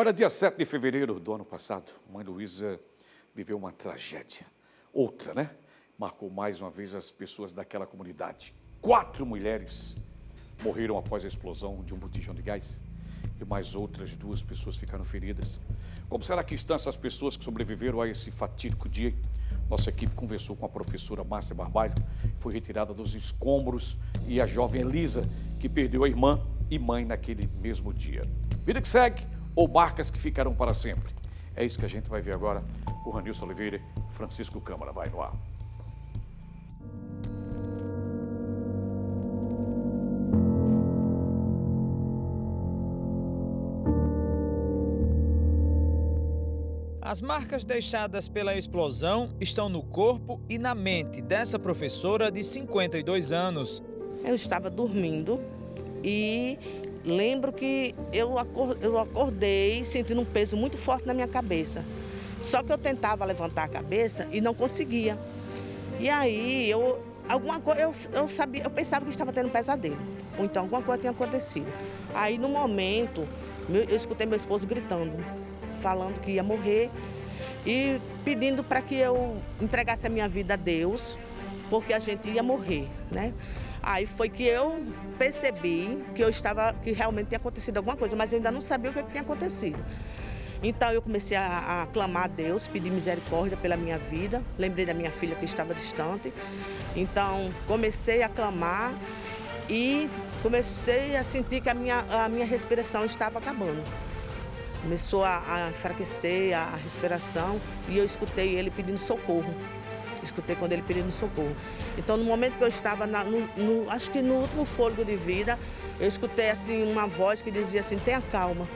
Olha, dia 7 de fevereiro do ano passado, mãe Luísa viveu uma tragédia. Outra, né? Marcou mais uma vez as pessoas daquela comunidade. 4 mulheres morreram após a explosão de um botijão de gás e mais outras 2 pessoas ficaram feridas. Como será que estão essas pessoas que sobreviveram a esse fatídico dia? Nossa equipe conversou com a professora Márcia Barbalho, foi retirada dos escombros, e a jovem Elisa, que perdeu a irmã e mãe naquele mesmo dia. Vida que segue ou marcas que ficarão para sempre? É isso que a gente vai ver agora. O Ranilson Oliveira e Francisco Câmara vai no ar. As marcas deixadas pela explosão estão no corpo e na mente dessa professora de 52 anos. Eu estava dormindo e lembro que eu acordei sentindo um peso muito forte na minha cabeça. Só que eu tentava levantar a cabeça e não conseguia. E aí eu pensava que estava tendo um pesadelo, ou então alguma coisa tinha acontecido. Aí no momento eu escutei meu esposo gritando, falando que ia morrer e pedindo para que eu entregasse a minha vida a Deus, porque a gente ia morrer, né? Aí foi que eu percebi que realmente tinha acontecido alguma coisa, mas eu ainda não sabia o que tinha acontecido. Então eu comecei a clamar a Deus, pedir misericórdia pela minha vida, lembrei da minha filha que estava distante. Então comecei a clamar e comecei a sentir que a minha respiração estava acabando. Começou a enfraquecer a respiração e eu escutei ele pedindo socorro. Escutei quando ele pedindo socorro. Então, no momento que eu estava, acho que no último fôlego de vida, eu escutei assim uma voz que dizia assim, tenha calma,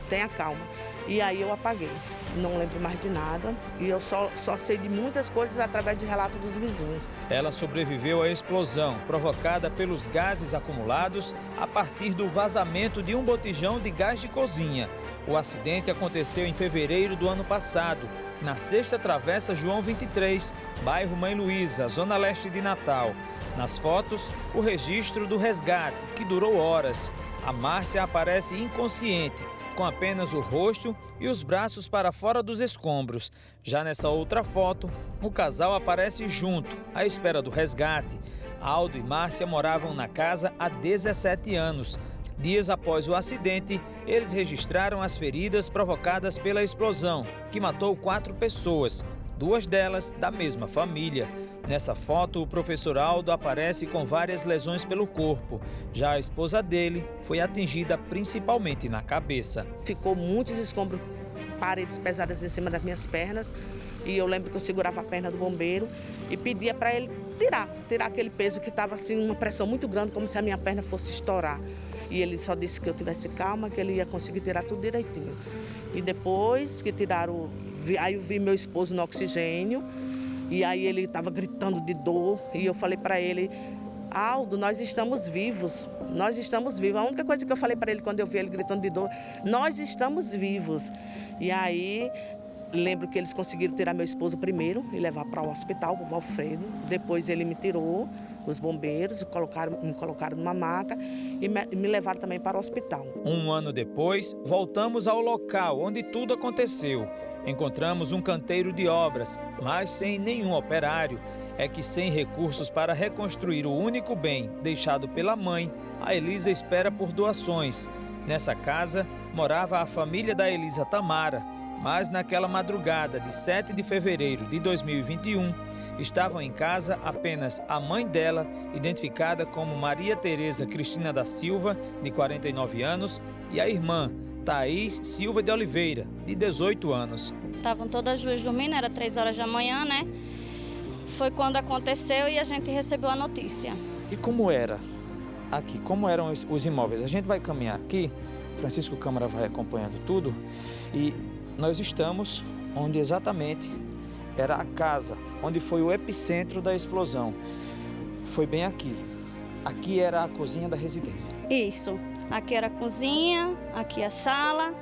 tenha calma. E aí eu apaguei, não lembro mais de nada e eu só sei de muitas coisas através de relatos dos vizinhos. Ela sobreviveu à explosão provocada pelos gases acumulados a partir do vazamento de um botijão de gás de cozinha. O acidente aconteceu em fevereiro do ano passado, na 6ª Travessa João 23, bairro Mãe Luísa, zona leste de Natal. Nas fotos, o registro do resgate, que durou horas. A Márcia aparece inconsciente, com apenas o rosto e os braços para fora dos escombros. Já nessa outra foto, o casal aparece junto, à espera do resgate. Aldo e Márcia moravam na casa há 17 anos. Dias após o acidente, eles registraram as feridas provocadas pela explosão, que matou 4 pessoas, 2 delas da mesma família. Nessa foto, o professor Aldo aparece com várias lesões pelo corpo. Já a esposa dele foi atingida principalmente na cabeça. Ficou muitos escombros, paredes pesadas em cima das minhas pernas. E eu lembro que eu segurava a perna do bombeiro e pedia para ele tirar aquele peso que estava assim, uma pressão muito grande, como se a minha perna fosse estourar. E ele só disse que eu tivesse calma, que ele ia conseguir tirar tudo direitinho. E depois que tiraram, aí eu vi meu esposo no oxigênio, e aí ele estava gritando de dor, e eu falei para ele, Aldo, nós estamos vivos, nós estamos vivos. A única coisa que eu falei para ele quando eu vi ele gritando de dor, nós estamos vivos. E aí, lembro que eles conseguiram tirar meu esposo primeiro e levar para o hospital, para o Valfredo. Depois ele me tirou, os bombeiros, me colocaram numa maca e me levaram também para o hospital. Um ano depois, voltamos ao local onde tudo aconteceu. Encontramos um canteiro de obras, mas sem nenhum operário. É que sem recursos para reconstruir o único bem deixado pela mãe, a Elisa espera por doações. Nessa casa, morava a família da Elisa Tamara, mas naquela madrugada de 7 de fevereiro de 2021, estavam em casa apenas a mãe dela, identificada como Maria Tereza Cristina da Silva, de 49 anos, e a irmã, Thaís Silva de Oliveira, de 18 anos. Estavam todas as 2 dormindo, era 3 horas da manhã, né? Foi quando aconteceu e a gente recebeu a notícia. E como era aqui? Como eram os imóveis? A gente vai caminhar aqui, Francisco Câmara vai acompanhando tudo, e nós estamos onde exatamente era a casa, onde foi o epicentro da explosão. Foi bem aqui. Aqui era a cozinha da residência. Isso. Aqui era a cozinha, aqui a sala,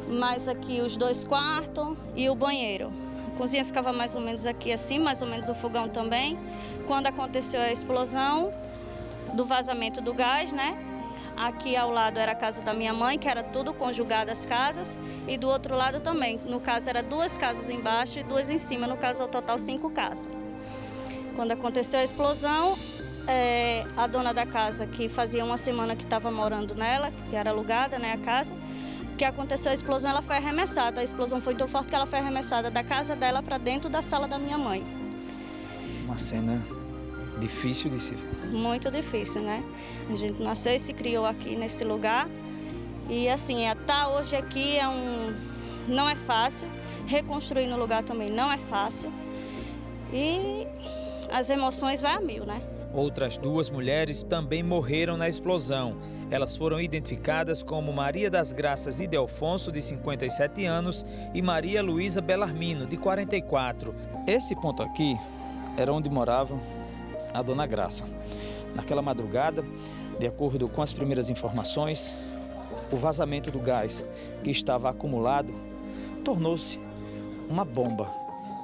mais aqui os 2 quartos e o banheiro. A cozinha ficava mais ou menos aqui assim, mais ou menos o fogão também. Quando aconteceu a explosão do vazamento do gás, né? aqui ao lado era a casa da minha mãe, que era tudo conjugado as casas, e do outro lado também. No caso, era 2 casas embaixo e 2 em cima, no caso, ao total 5 casas. Quando aconteceu a explosão, a dona da casa, que fazia uma semana que estava morando nela, que era alugada, né, a casa, que aconteceu a explosão, ela foi arremessada. A explosão foi tão forte que ela foi arremessada da casa dela para dentro da sala da minha mãe. Uma cena difícil de se ver. Muito difícil, né? A gente nasceu e se criou aqui nesse lugar. E assim, estar hoje aqui não é fácil. Reconstruir no lugar também não é fácil. E as emoções vão a mil, né? Outras 2 mulheres também morreram na explosão. Elas foram identificadas como Maria das Graças Idelfonso, de 57 anos, e Maria Luísa Belarmino, de 44. Esse ponto aqui era onde morava a Dona Graça. Naquela madrugada, de acordo com as primeiras informações, o vazamento do gás que estava acumulado tornou-se uma bomba.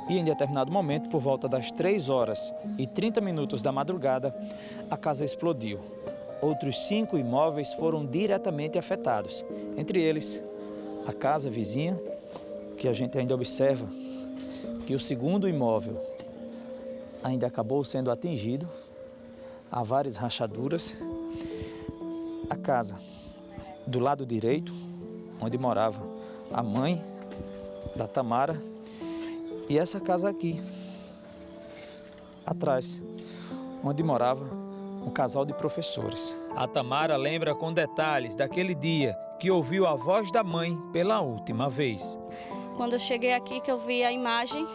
E em determinado momento, por volta das 3h30 da madrugada, a casa explodiu. Outros 5 imóveis foram diretamente afetados. Entre eles, a casa vizinha, que a gente ainda observa que o segundo imóvel ainda acabou sendo atingido. Há várias rachaduras. A casa do lado direito, onde morava a mãe da Tamara, e essa casa aqui, atrás, onde morava um casal de professores. A Tamara lembra com detalhes daquele dia que ouviu a voz da mãe pela última vez. Quando eu cheguei aqui, que eu vi a imagem,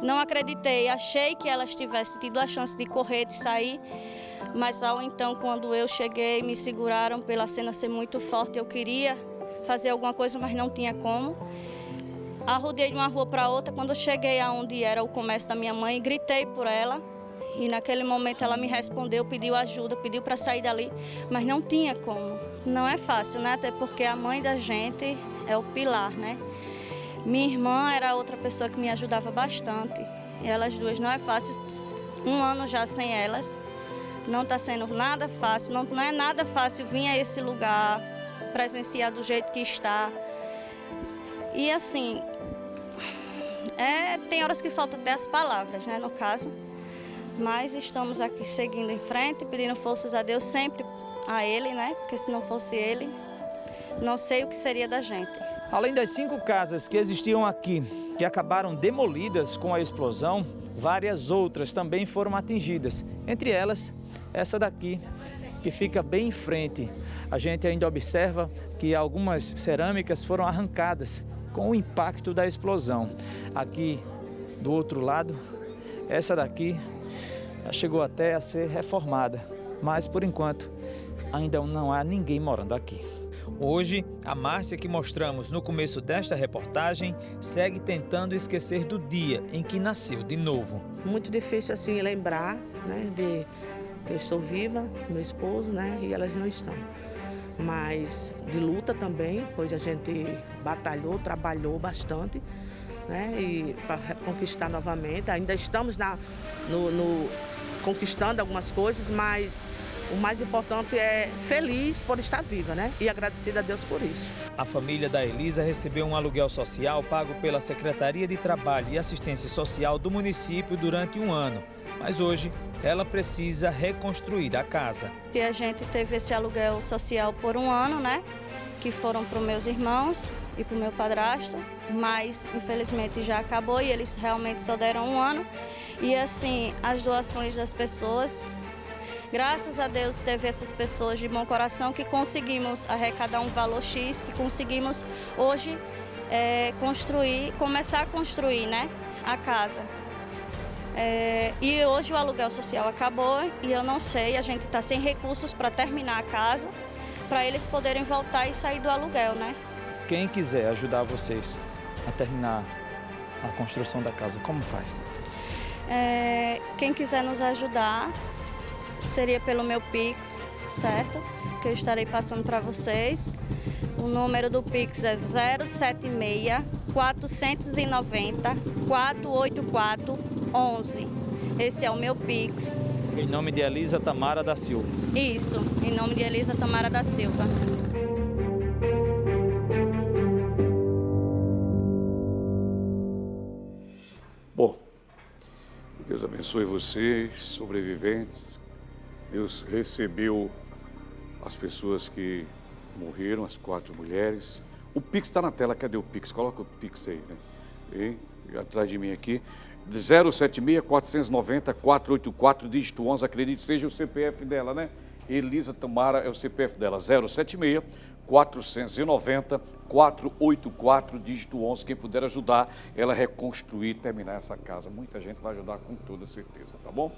não acreditei, achei que elas tivessem tido a chance de correr, de sair, mas ao então, quando eu cheguei, me seguraram pela cena ser muito forte. Eu queria fazer alguma coisa, mas não tinha como. Arrudei de uma rua para outra. Quando eu cheguei aonde era o comércio da minha mãe, gritei por ela. E naquele momento ela me respondeu, pediu ajuda, pediu para sair dali, mas não tinha como. Não é fácil, né? Até porque a mãe da gente é o pilar, né? Minha irmã era outra pessoa que me ajudava bastante. E elas duas, não é fácil. 1 ano já sem elas. Não está sendo nada fácil. Não é nada fácil vir a esse lugar, presenciar do jeito que está. E assim, tem horas que faltam até as palavras, né? No caso. Mas estamos aqui seguindo em frente, pedindo forças a Deus, sempre a Ele, né? Porque se não fosse Ele, não sei o que seria da gente. Além das 5 casas que existiam aqui, que acabaram demolidas com a explosão, várias outras também foram atingidas. Entre elas, essa daqui, que fica bem em frente. A gente ainda observa que algumas cerâmicas foram arrancadas com o impacto da explosão. Aqui, do outro lado, essa daqui chegou até a ser reformada, mas por enquanto ainda não há ninguém morando aqui. Hoje, a Márcia que mostramos no começo desta reportagem segue tentando esquecer do dia em que nasceu de novo. Muito difícil assim lembrar, né, de que eu estou viva, meu esposo, né, e elas não estão. Mas de luta também, pois a gente batalhou, trabalhou bastante, né, e para conquistar novamente. Ainda estamos conquistando algumas coisas, mas o mais importante é feliz por estar viva, né? E agradecida a Deus por isso. A família da Elisa recebeu um aluguel social pago pela Secretaria de Trabalho e Assistência Social do município durante 1 ano. Mas hoje, ela precisa reconstruir a casa. E a gente teve esse aluguel social por 1 ano, né? Que foram para os meus irmãos e para o meu padrasto. Mas, infelizmente, já acabou e eles realmente só deram 1 ano. E, assim, as doações das pessoas... Graças a Deus teve essas pessoas de bom coração que conseguimos arrecadar um valor X, que conseguimos hoje começar a construir, né, a casa. E hoje o aluguel social acabou e eu não sei, a gente está sem recursos para terminar a casa, para eles poderem voltar e sair do aluguel, né? Quem quiser ajudar vocês a terminar a construção da casa, como faz? Quem quiser nos ajudar... seria pelo meu Pix, certo? Que eu estarei passando para vocês. O número do Pix é 076-490-484-11. Esse é o meu Pix. Em nome de Elisa Tamara da Silva. Isso, em nome de Elisa Tamara da Silva. Bom, Deus abençoe vocês, sobreviventes. Deus recebeu as pessoas que morreram, as 4 mulheres. O Pix está na tela, cadê o Pix? Coloca o Pix aí, né? E atrás de mim aqui. 076-490-484, dígito 11, acredite, seja o CPF dela, né? Elisa Tamara é o CPF dela, 076-490-484, dígito 11. Quem puder ajudar ela a reconstruir, terminar essa casa. Muita gente vai ajudar com toda certeza, tá bom?